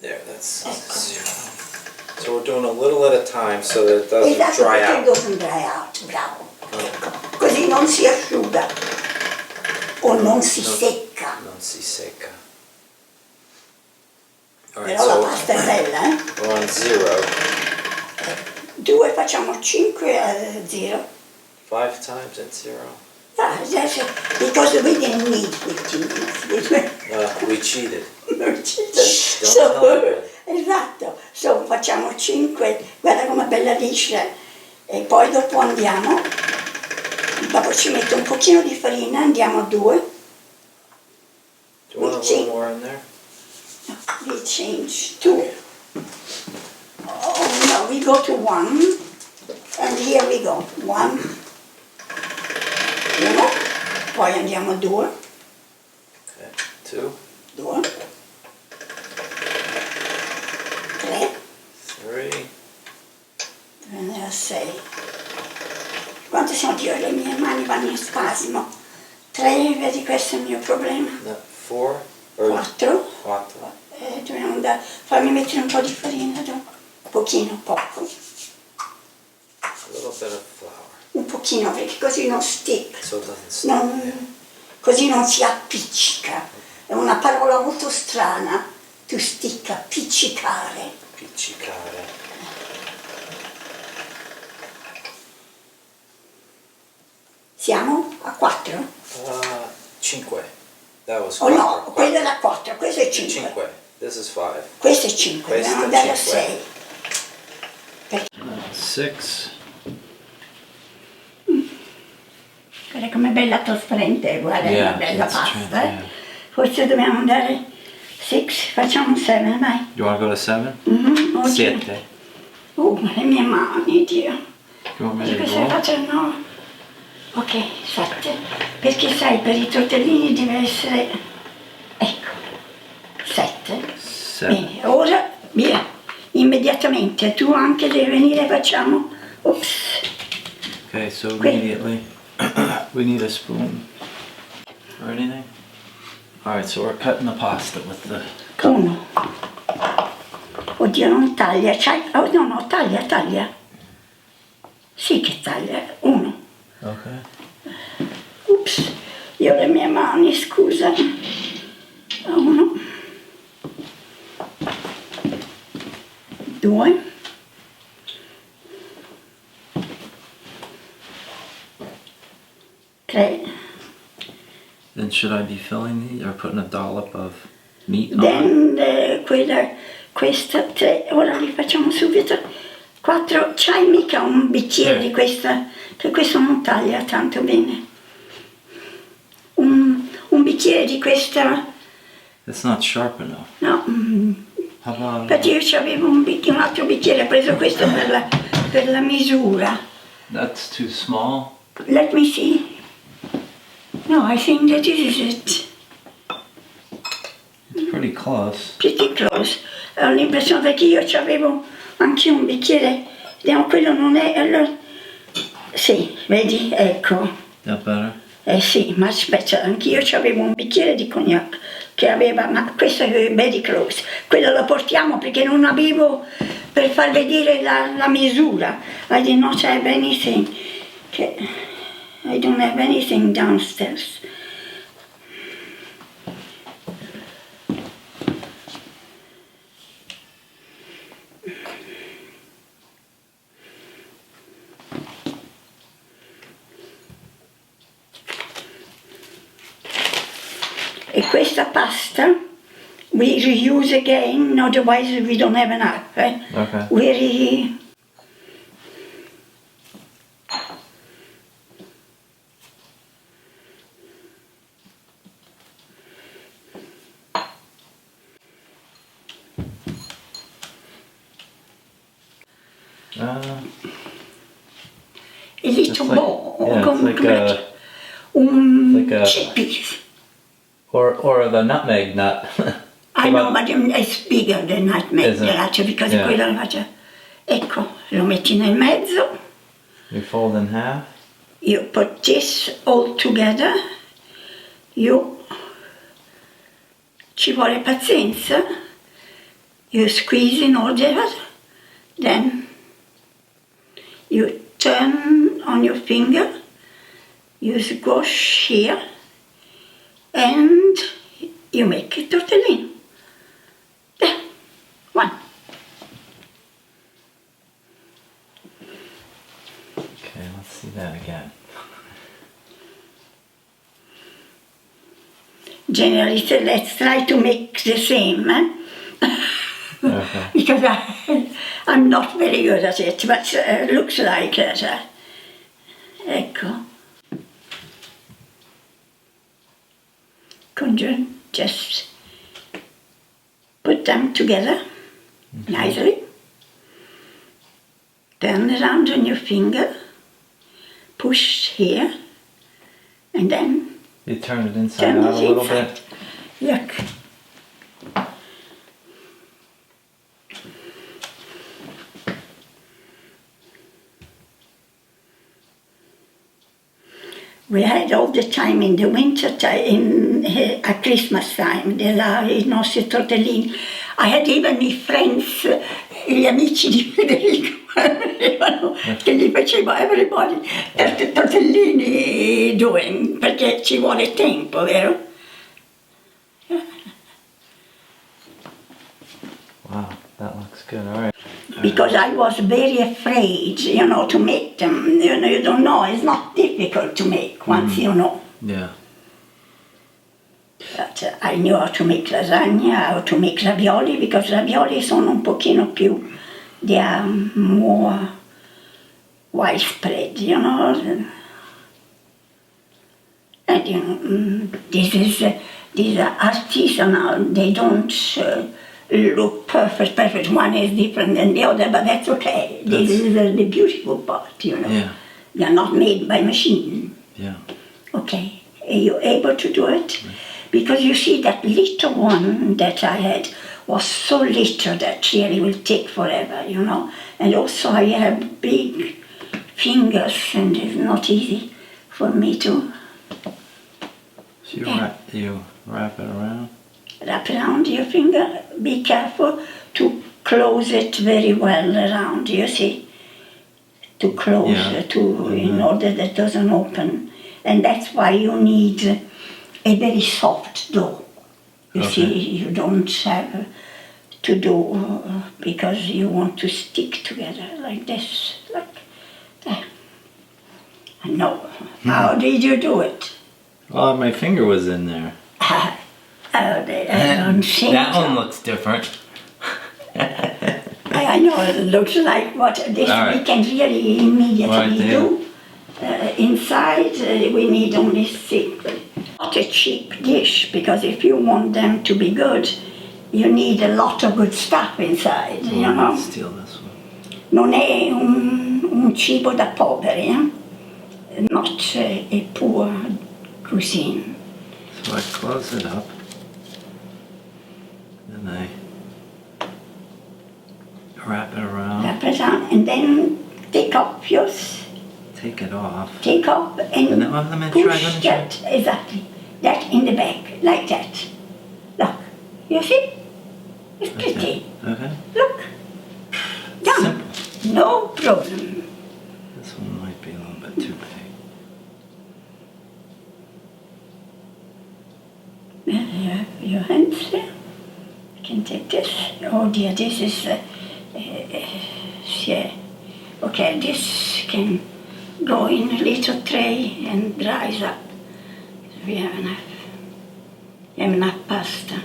There, that's Ecco. 0. So we're doing a little at a time so that it doesn't Esatto, dry perché out. doesn't dry out, bravo. Ecco, così non si asciuga o non si secca. Non si secca. All right, Però la so pasta è bella, eh? we're on 0. 2 facciamo 5 a 0. 5 times at 0. Ah, because we didn't need 15 minutes. We cheated. Shh, don't tell me. Esatto, facciamo 5, guarda com'è bella liscia, e poi dopo andiamo, dopo ci metto un pochino di farina, andiamo a 2. Do you want a little more in there? We change 2. Oh no, we go to 1, and here we go, 1, poi andiamo a 2. Okay, 2. 2. 3. 3. 6. Quante sono io? Le mie mani vanno in spasmo. 3, vedi, questo è il mio problema. 4. 4. 4. Dobbiamo farmi mettere un po' di farina dopo. Pochino, poco. A little bit of flour. Un pochino, perché così non stick. So it doesn't stick. Così non si appiccica. È una parola molto strana. To stick, appiccicare. Appiccicare. Siamo a 4? 5. That was 4. Oh no, 4. quello era 4, questo è 5. 5. This is 5. Questo è 5, Questo dobbiamo è andare a 5. 6. 6. Guarda com'è bella trasparente, guarda, è una bella pasta. Forse dobbiamo andare 6, facciamo 7, vai. You want to go to 7? 7. Le mie mani, Dio. You want me Dico to se go? faccio no. Ok, 7. Perché sai, per i tortellini deve essere, ecco, 7. 7. Bene, ora via, immediatamente, tu anche devi venire, facciamo, ops. Okay, so immediately we need a spoon or anything. Alright, so we're cutting the pasta with the cup. 1. Oddio, non taglia, oh no, taglia. Sì che taglia, 1. Okay. Ups, io ho le mie mani, scusa. 1. 2. 3. Then should I be filling these or putting a dollop of meat on? Then questa 3, ora li facciamo subito. 4, c'hai mica un bicchiere di questa, che questo non taglia tanto bene. Un bicchiere di questa. It's not sharp enough. No. How about Perché io c'avevo un altro bicchiere, ho preso questo per la misura. that's too small? Let me see. No, I think that this is it. It's pretty close. Pretty close. Ho l'impressione perché io c'avevo anche un bicchiere, vediamo, quello non è, allora, sì, vedi, ecco. That better? Sì, ma aspetta, anch'io c'avevo un bicchiere di cognac che aveva, ma questo è very close. Quello lo portiamo perché non avevo per far vedere la misura. I did not have anything. I don't have anything downstairs. E questa pasta we reuse again, otherwise we don't have enough. Okay. We a little bowl, like a chickpeas. or the nutmeg nut. I know, but it's bigger than nutmeg, because quello lo faccio. Ecco, lo metti nel mezzo. You fold in half. You put this all together. Ci vuole pazienza. you squeeze in all together, then you turn on your finger, you squash here, and you make a tortellino. There, one. Okay, let's see that again. Generally, so let's try to make the same, Okay. because I'm not very good at it, but looks like it. Ecco. Conjure, just put them together nicely. Turn around on your finger, push here, and then You turn it inside turn out a it little inside. bit. Look. We had all the time in the winter time, at Christmas time, i nostri tortellini. I had even i friends, gli amici di Federico, avevano, che gli facevo everybody, tortellini doing, perché ci vuole tempo, vero? Wow, that looks good. All right. Because I was very afraid, to make them. You don't know, it's not difficult to make once you know. Yeah. But I knew how to make lasagna, how to make ravioli, because ravioli sono un pochino più, they are more widespread, And these are artisanal, they don't look perfect. One is different than the other, but that's okay. This is the beautiful part, Yeah. They're not made by machine. Yeah. Okay, are you able to do it? Because you see that little one that I had was so little that really will take forever, And also I have big fingers and it's not easy for me to So you wrap it around? wrap around your finger. Be careful to close it very well around, you see. To close, in order that it doesn't open. And that's why you need a very soft dough. You see, you don't have to do, because you want to stick together like this, like that. No, how did you do it? Well, my finger was in there. That one looks different. I know it looks like what this we can really immediately do. Inside we need only six. Not a cheap dish, because if you want them to be good, you need a lot of good stuff inside, Let's steal this one. Non è un cibo da poveri, not a poor cuisine. So I close it up. And I wrap it around. Wrap it around and then take off yours. Take it off. Take off and let me push try. that, exactly, that in the back, like that. Look, you see? It's pretty. Okay. Look, done. Simple. No problem. This one might be a little bit too big. You have your hands there. You can take this. Oh dear, this is, yeah. Okay, this can go in a little tray and dries up. So we have enough pasta.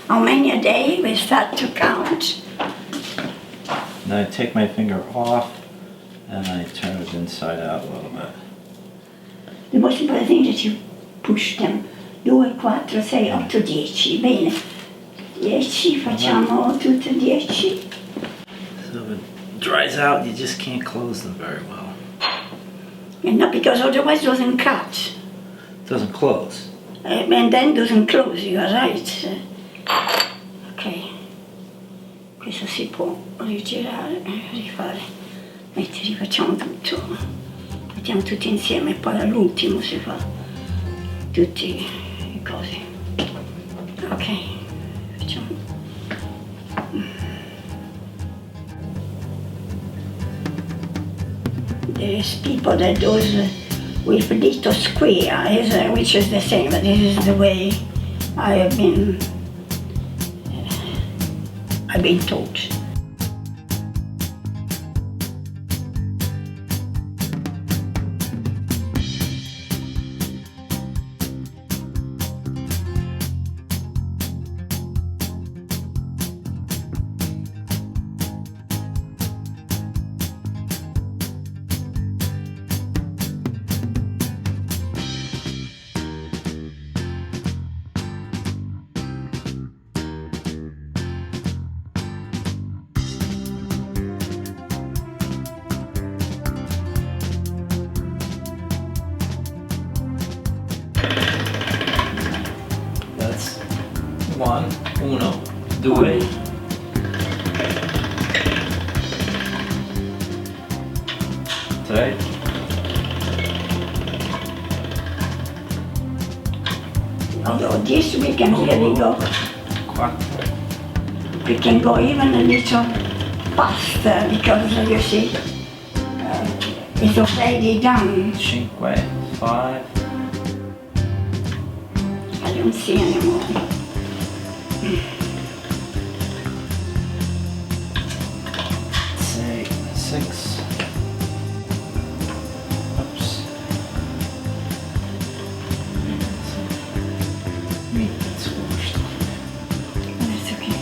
How many a day? We start to count. Now I take my finger off and I turn it inside out a little bit. The most important thing is that you push them. 2, 4, 6, 8, 10. Bene. 10, facciamo tutte 10. So if it dries out, you just can't close them very well. And not because otherwise it doesn't cut. It doesn't close. And then doesn't close, you are right. Ok. Questo si può rigirare, rifare. Rifacciamo tutto. Mettiamo tutti insieme e poi all'ultimo si fa tutti i cosi. Ok, There's people that does with little square, which is the same, but this is the way I've been taught. That's one, uno, due. Tre. Although this we can really go, Quattro. we can go even a little faster because you see, it's already done. Cinque. Five. I don't see anymore. Say six. Oops. It's washed. That's okay.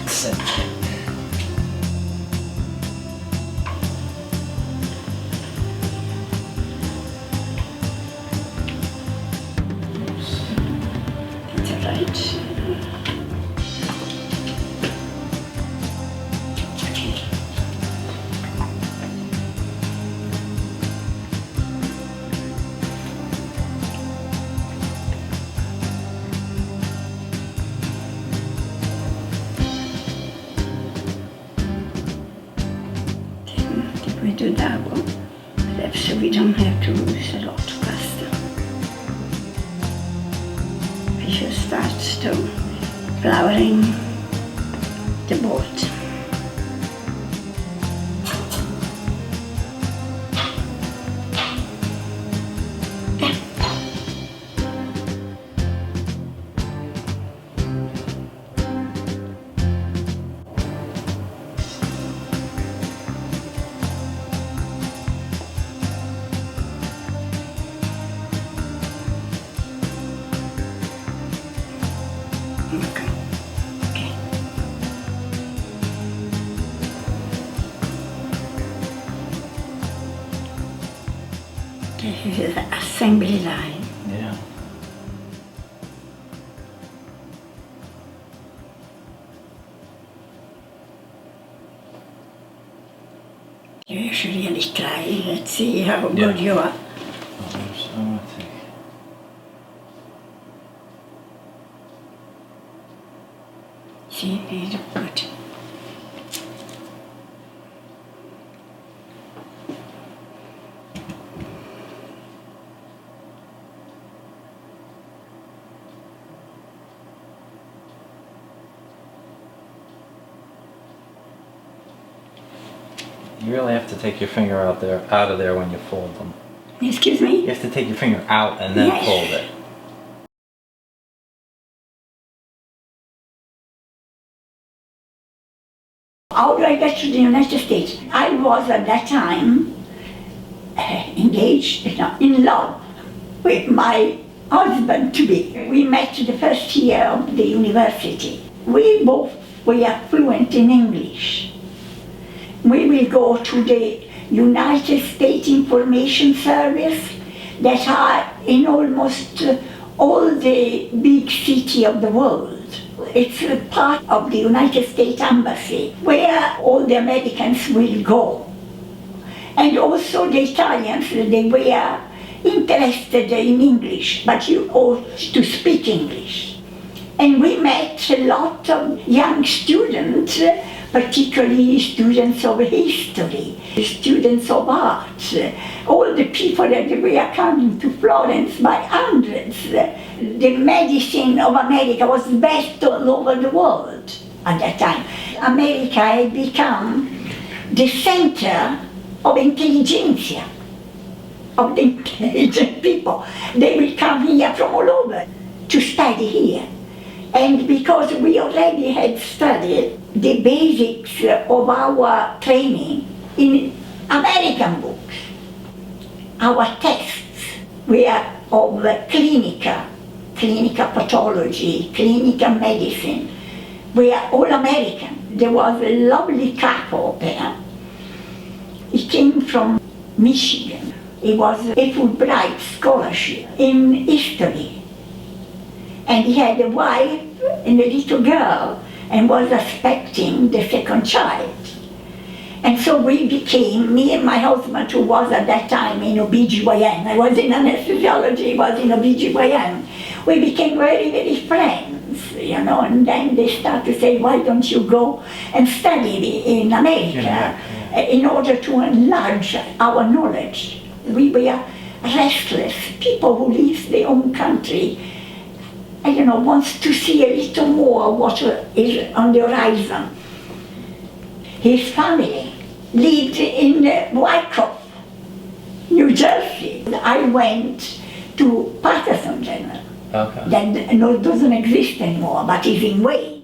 Seven. That's all right. Okay. Did we do that one? Perhaps so we don't have to use a lot of pasta. We should start to flouring the board. Okay. Okay. This is the assembly line. Yeah. You should really try. Let's see how good you are. I want to take. See, you look good. You really have to take your finger out of there when you fold them. Excuse me? You have to take your finger out and then Yes. fold it. How do I get to the United States? I was at that time engaged, in love with my husband to be. We met the first year of the university. We both were fluent in English. We will go to the United States Information Service that are in almost all the big cities of the world. It's a part of the United States Embassy where all the Americans will go. And also the Italians, they were interested in English, but you ought to speak English. And we met a lot of young students, particularly students of history, students of art, all the people that were coming to Florence by hundreds. The medicine of America was best all over the world at that time. America had become the center of intelligentsia. of the intelligent people. They will come here from all over to study here. And because we already had studied the basics of our training in American books, our texts were of clinical pathology, clinical medicine, were all American. There was a lovely couple there. He came from Michigan. He was a Fulbright scholarship in history. And he had a wife and a little girl and was expecting the second child. And so we became, me and my husband, who was at that time in OBGYN, I was in anesthesiology, he was in OBGYN, we became very, very friends, you know, and then they started to say, why don't you go and study in America in order to enlarge our knowledge. We were restless, people who leave their own country, you know, wants to see a little more what is on the horizon. His family lived in Wyckoff, New Jersey. I went to Patterson General. Okay. That doesn't exist anymore, but is in Wales.